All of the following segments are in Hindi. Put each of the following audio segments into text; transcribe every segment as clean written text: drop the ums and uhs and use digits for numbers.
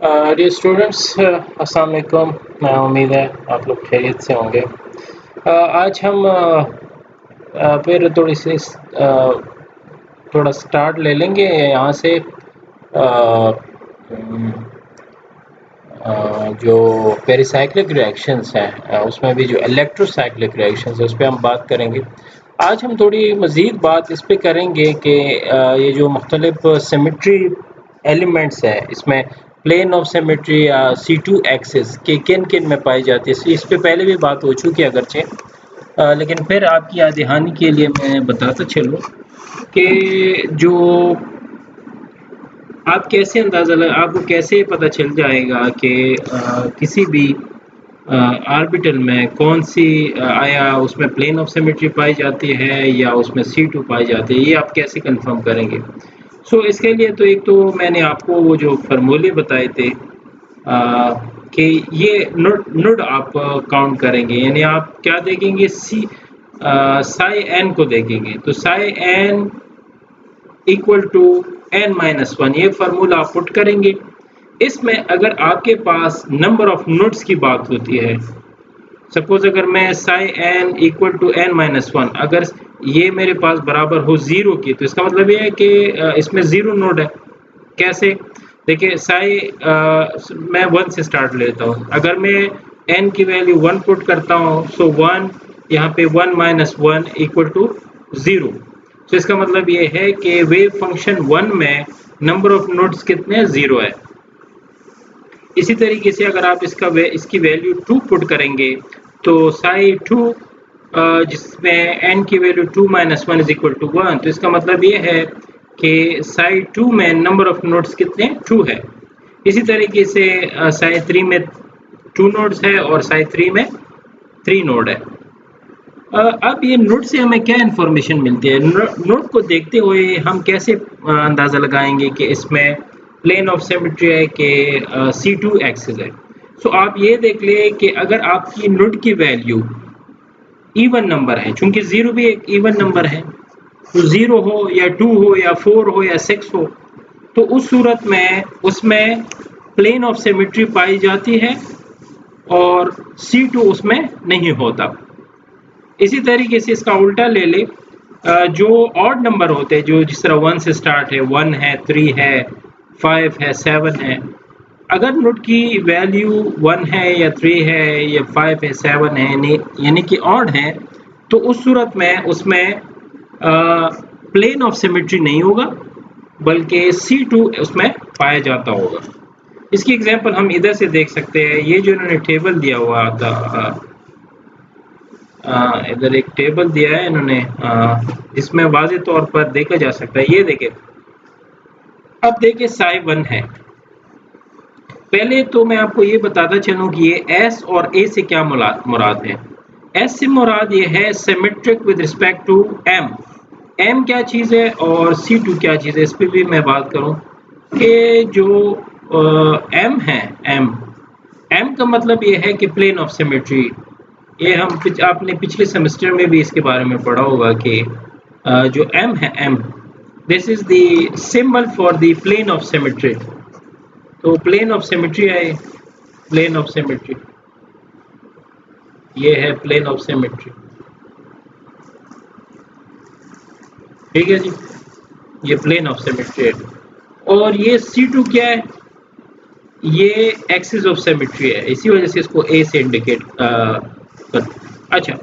डियर स्टूडेंट्स, अस्सलाम वालेकुम। मैं उम्मीद है आप लोग खैरियत से होंगे। आज हम फिर थोड़ा स्टार्ट ले लेंगे यहाँ से। जो पेरिसाइक्लिक रिएक्शंस हैं, उसमें भी जो इलेक्ट्रोसाइक्लिक रिएक्शंस है उस पर हम बात करेंगे। आज हम थोड़ी मज़ीद बात इस पे करेंगे कि ये जो मुख्तलिफ सिमेट्री एलिमेंट्स हैं, इसमें प्लेन ऑफ सिमेट्री या C2 एक्सिस के किन किन में पाई जाती है। इस पे पहले भी बात हो चुकी है अगरचे, लेकिन फिर आपकी याद दहानी के लिए मैं बताता चलूँ कि जो आप कैसे आपको कैसे पता चल जाएगा कि किसी भी ऑर्बिटल में कौन सी आया उसमें प्लेन ऑफ सिमेट्री पाई जाती है या उसमें C2 पाई जाती है, ये आप कैसे कंफर्म करेंगे। इसके लिए तो एक तो मैंने आपको वो जो फार्मूले बताए थे कि ये नुड आप काउंट करेंगे, यानी आप क्या देखेंगे, साई एन को देखेंगे तो Sai N equal to n-1, ये फार्मूला आप पुट करेंगे। इसमें अगर आपके पास नंबर ऑफ नोड्स की बात होती है, सपोज अगर मैं Sai n equal to n-1, अगर ये मेरे पास बराबर हो 0 की, तो इसका मतलब ये है कि इसमें 0 नोड है। कैसे देखिए, साई मैं 1 से स्टार्ट लेता हूँ। अगर मैं n की वैल्यू 1 पुट करता हूँ, सो 1 यहाँ पे 1-1 इक्वल टू 0। तो इसका मतलब ये है कि वेव फंक्शन 1 में नंबर ऑफ नोड्स कितने, 0 है। इसी तरीके से अगर आप इसकी वैल्यू 2 पुट करेंगे तो साई 2 जिसमें n की वैल्यू 2-1 इज इक्वल टू 1, तो इसका मतलब ये है कि साई 2 में नंबर ऑफ नोड्स कितने, 2 है। इसी तरीके से साई 3 में 2 नोड्स है और साई 3 में 3 नोड है। अब ये नोड से हमें क्या इन्फॉर्मेशन मिलती है, नोड को देखते हुए हम कैसे अंदाज़ा लगाएंगे कि इसमें प्लेन ऑफ सिमेट्री है कि C2 एक्सिस है। आप ये देख ले कि अगर आपकी नोड की वैल्यू इवन नंबर है, चूंकि 0 भी एक इवन नंबर है, तो 0 हो या 2 हो या 4 हो या 6 हो, तो उस सूरत में उसमें प्लेन ऑफ सिमेट्री पाई जाती है और C2 उसमें नहीं होता। इसी तरीके से इसका उल्टा ले ले, जो ऑड नंबर होते हैं, जो जिस तरह 1 से स्टार्ट है, 1 है, 3 है, 5 है, 7 है, अगर नोड की वैल्यू 1 है या 3 है या 5 है, 7 है, यानी कि ऑड है, तो उस सूरत में उसमें प्लेन ऑफ सिमेट्री नहीं होगा, बल्कि C2 उसमें पाया जाता होगा। इसकी एग्जांपल हम इधर से देख सकते हैं। ये जो इन्होंने टेबल दिया हुआ था, इधर एक टेबल दिया है इन्होंने, जिसमें वाज़ेह तौर पर देखा जा सकता है। ये देखें, अब देखिए साई 1 है। पहले तो मैं आपको ये बताता चलूं कि ये S और A से क्या मुराद है। S से मुराद ये है symmetric with respect to M। M क्या चीज़ है और C2 क्या चीज़ है, इस पर भी मैं बात करूं कि जो M है, M का मतलब ये है कि प्लेन ऑफ सिमेट्री। ये आपने पिछले सेमेस्टर में भी इसके बारे में पढ़ा होगा कि जो M है, M this is the symbol for the plane of symmetry. तो प्लेन ऑफ सिमेट्री है, प्लेन ऑफ सिमेट्री, ये है प्लेन ऑफ सिमेट्री, ठीक है जी, ये प्लेन ऑफ सिमेट्री है। और ये C2 क्या है, ये एक्सिस ऑफ सिमेट्री है, इसी वजह से इसको A से इंडिकेट अच्छा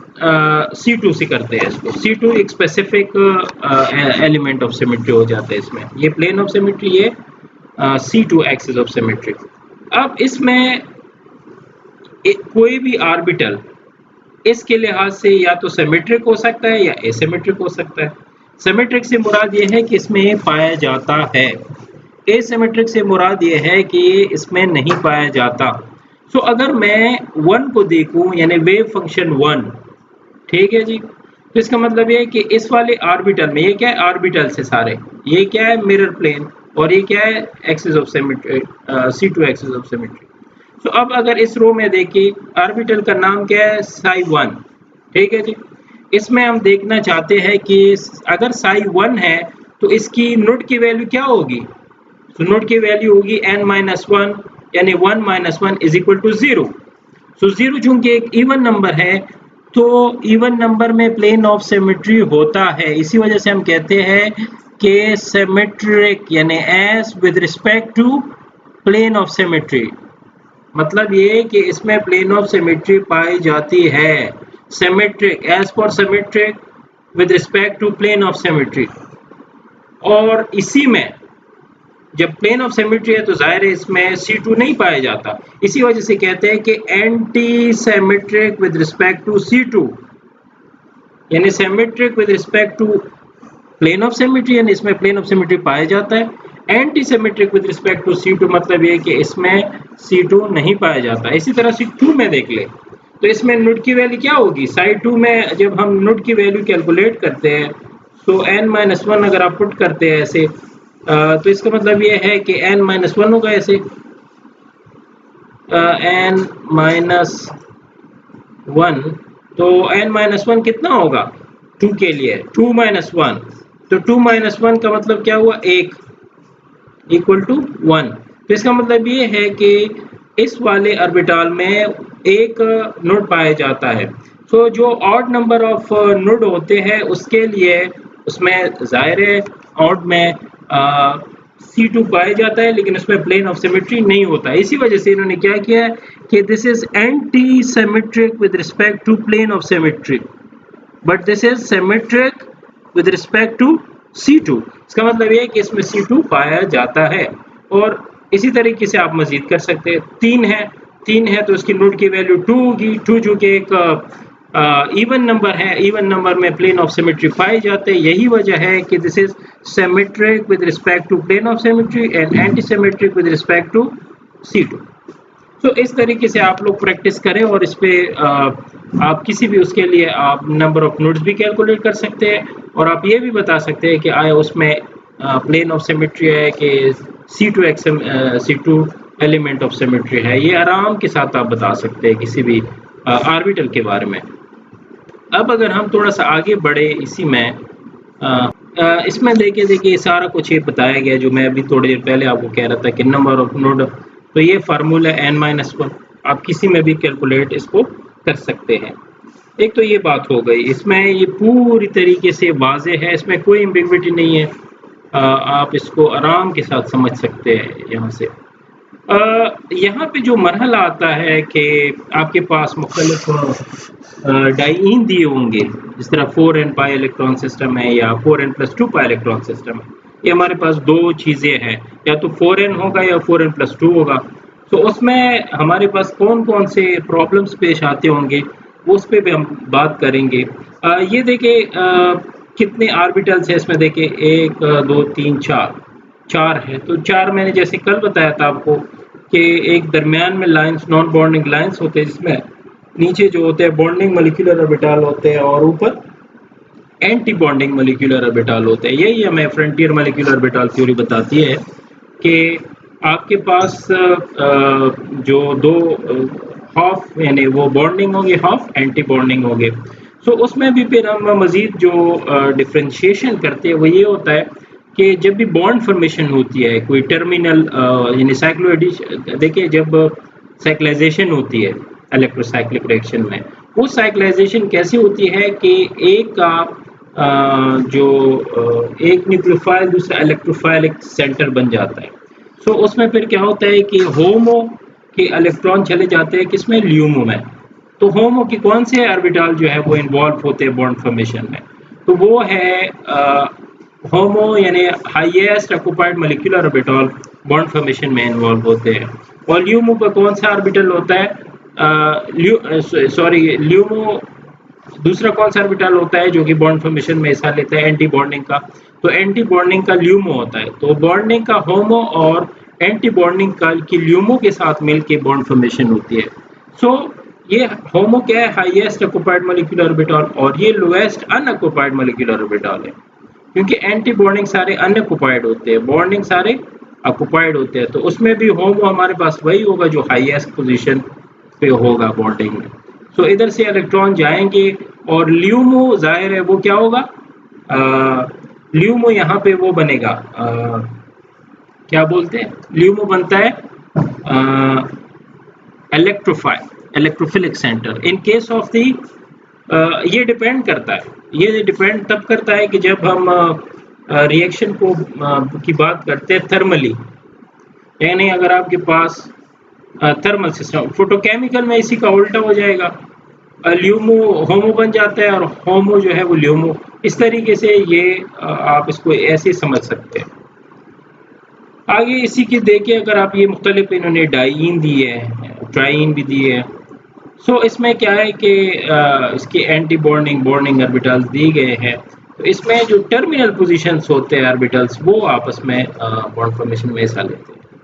C2 से करते हैं इसको। C2 एक स्पेसिफिक एलिमेंट ऑफ सिमेट्री हो जाता है इसमें। ये प्लेन ऑफ सिमेट्री, ये C2 एक्सिस ऑफ सिमेट्री। अब इसमें कोई भी ऑर्बिटल इसके लिहाज से या तो सिमेट्रिक हो सकता है या एसिमेट्रिक हो सकता है। सिमेट्रिक से मुराद ये है कि इसमें पाया जाता है, एसिमेट्रिक से मुराद ये है कि इसमें नहीं पाया जाता। अगर मैं 1 को देखूं, यानी वेव फंक्शन 1, ठीक है जी, तो इसका मतलब ये है कि इस वाले ऑर्बिटल में, ये क्या है, ऑर्बिटल से सारे, ये क्या है, मिरर प्लेन, और ये क्या है, axis of symmetry, C2 axis of symmetry. अब अगर इस रो में देखिए, ऑर्बिटल का नाम क्या है, साई 1, ठीक है जी। इसमें हम देखना चाहते हैं कि अगर साई 1 है तो इसकी नोड की वैल्यू क्या होगी, तो नोड की वैल्यू होगी n-1, यानी 1 - 1 इज इक्वल टू 0। सो 0 चूंकि एक इवन नंबर है तो इवन नंबर में प्लेन ऑफ सिमेट्री होता है, इसी वजह से हम कहते हैं कि सिमेट्रिक यानी S with respect to plane of symmetry, मतलब ये कि इसमें प्लेन ऑफ सिमेट्री पाई जाती है। Symmetric as for symmetric with respect to plane of symmetry, और इसी में जब प्लेन ऑफ सिमेट्री है तो जाहिर है इसमें C2 नहीं पाया जाता, इसी वजह से कहते हैं कि anti symmetric with respect to C2, यानी symmetric with respect to plane of symmetry, यानी इसमें प्लेन ऑफ सिमेट्री पाया जाता है। Anti symmetric with respect to C2 मतलब ये कि इसमें C2 नहीं पाया जाता। इसी तरह C2 में देख ले तो इसमें नुड की वैल्यू क्या होगी, साइड 2 में जब हम नुड की वैल्यू कैलकुलेट करते हैं तो n-1 अगर आप पुट करते हैं ऐसे तो इसका मतलब ये है कि n-1 होगा ऐसे n-1, तो n-1 कितना होगा 2 के लिए 2 - 1, तो 2 - 1 का मतलब क्या हुआ 1 इक्वल टू 1, तो इसका मतलब ये है कि इस वाले ऑर्बिटल में एक नोड पाया जाता है। तो जो ऑड नंबर ऑफ नोड होते हैं उसके लिए उसमें जाहिर है ऑड में C2 पाया जाता है, लेकिन उसमें प्लेन ऑफ सिमेट्री नहीं होता। इसी वजह से इन्होंने क्या किया कि this is anti symmetric with respect to plane of symmetry, but this is symmetric with respect to C2। इसका मतलब ये है कि इसमें C2 पाया जाता है। और इसी तरीके से आप मजीद कर सकते हैं। 3 है तो उसकी नोड की वैल्यू 2 होगी। 2 जो कि एक इवन नंबर है, इवन नंबर में प्लेन ऑफ सिमेट्री पाए जाते हैं, यही वजह है कि this is symmetric with respect to plane of symmetry and anti symmetric with respect to C2। तो इस तरीके से आप लोग प्रैक्टिस करें और इस पे आप किसी भी उसके लिए आप नंबर ऑफ नोड्स भी कैलकुलेट कर सकते हैं, और आप ये भी बता सकते हैं कि आया उसमें प्लेन ऑफ सिमेट्री है कि C2 एलिमेंट ऑफ सिमेट्री है। ये आराम के साथ आप बता सकते हैं किसी भी ऑर्बिटल के बारे में। अब अगर हम थोड़ा सा आगे बढ़े इसी में इसमें देखिए सारा कुछ ये बताया गया जो मैं अभी थोड़ी देर पहले आपको कह रहा था कि नंबर ऑफ नोड, तो ये फार्मूला n-1 आप किसी में भी कैलकुलेट इसको कर सकते हैं। एक तो ये बात हो गई, इसमें ये पूरी तरीके से वाजे है, इसमें कोई एम्बिग्विटी नहीं है, आप इसको आराम के साथ समझ सकते हैं। यहाँ से यहाँ पे जो मरहला आता है कि आपके पास मुख्तलिफ डाइईन दिए होंगे, जिस तरह 4n पाई इलेक्ट्रॉन सिस्टम है या 4n+2 पाई इलेक्ट्रॉन सिस्टम है। ये हमारे पास दो चीज़ें हैं, या तो 4n होगा या 4n+2 होगा। तो उसमें हमारे पास कौन कौन से प्रॉब्लम्स पेश आते होंगे उस पर भी हम बात करेंगे। ये देखिए कितने ऑर्बिटल्स है इसमें, देखिए 1 2 3 4 है। तो 4 मैंने जैसे कल बताया था आपको कि एक दरमियान में लाइंस नॉन बॉन्डिंग लाइंस होते हैं, जिसमें नीचे जो होते हैं बॉन्डिंग मोलिकुलर ऑर्बिटल होते हैं और ऊपर एंटी बॉन्डिंग मोलिकुलर ऑर्बिटल होते हैं। यही हमें फ्रंटियर मोलिकुलर ऑर्बिटल थ्योरी बताती है कि आपके पास जो दो हाफ यानी वो बॉन्डिंग होगी, हाफ एंटी बॉन्डिंग होगी। सो उसमें भी फिर हम मज़ीद जो डिफ्रेंशिएशन करते हैं वो ये होता है कि जब भी बॉन्ड फॉर्मेशन होती है कोई टर्मिनल यानी साइक्लोएडिशन, देखिए जब साइक्लाइजेशन होती है इलेक्ट्रोसाइक्लिक रिएक्शन में, वो साइक्लाइजेशन कैसी होती है कि एक का जो एक न्यूक्लियोफाइल दूसरा इलेक्ट्रोफाइल एक सेंटर बन जाता है। सो उसमें फिर क्या होता है कि होमो के इलेक्ट्रॉन चले जाते हैं किसमें, ल्यूमो में। तो होमो के कौन से ऑर्बिटल जो है वो इन्वॉल्व होते हैं बॉन्ड फॉर्मेशन में, तो वो है होमो यानी highest occupied molecular orbital bond formation में इन्वॉल्व होते हैं। और ल्यूमो का कौन सा ऑर्बिटल होता है, ल्यूमो दूसरा कौन सा ऑर्बिटल होता है जो कि बॉन्ड फॉर्मेशन में हिस्सा लेता है एंटी बॉन्डिंग का, तो एंटी बॉन्डिंग का ल्यूमो होता है। तो बॉन्डिंग का होमो और एंटी बॉन्डिंग का की ल्यूमो के साथ मिलके बॉन्ड फॉर्मेशन होती है। सो ये होमो क्या है, हाईएस्ट ऑक्युपाइड मोलिकुलर ऑर्बिटल, और ये लोएस्ट अनऑक्युपाइड मोलिकुलर ऑर्बिटल है, क्योंकि एंटी बॉन्डिंग सारे अनऑक्युपाइड होते हैं, बॉन्डिंग सारे ऑक्युपाइड होते हैं। तो उसमें भी होमो हमारे पास वही होगा जो हाईएस्ट पोजीशन पे होगा बॉन्डिंग में। सो इधर से इलेक्ट्रॉन जाएंगे और ल्यूमो जाहिर है वो क्या होगा, ल्यूमो यहाँ पे वो बनेगा क्या बोलते हैं, ल्यूमो बनता है electrophilic centre in case of the ये डिपेंड करता है, ये डिपेंड तब करता है कि जब हम रिएक्शन को की बात करते हैं थर्मली, यानी अगर आपके पास थर्मल सिस्टम, फोटोकेमिकल में इसी का उल्टा हो जाएगा, ल्यूमो होमो बन जाता है और होमो जो है वो ल्यूमो, इस तरीके से ये आप इसको ऐसे समझ सकते हैं। आगे इसी की देखिए, अगर आप ये मुख्तलिफ इन्होंने डाइईन दी है, ट्राइईन भी दी है, सो इसमें क्या है कि इसके एंटी बॉन्डिंग ऑर्बिटल्स दिए गए हैं, तो इसमें जो टर्मिनल पोजीशंस होते हैं ऑर्बिटल्स वो आपस में बॉन्ड फॉर्मेशन में हिस्सा लेते हैं।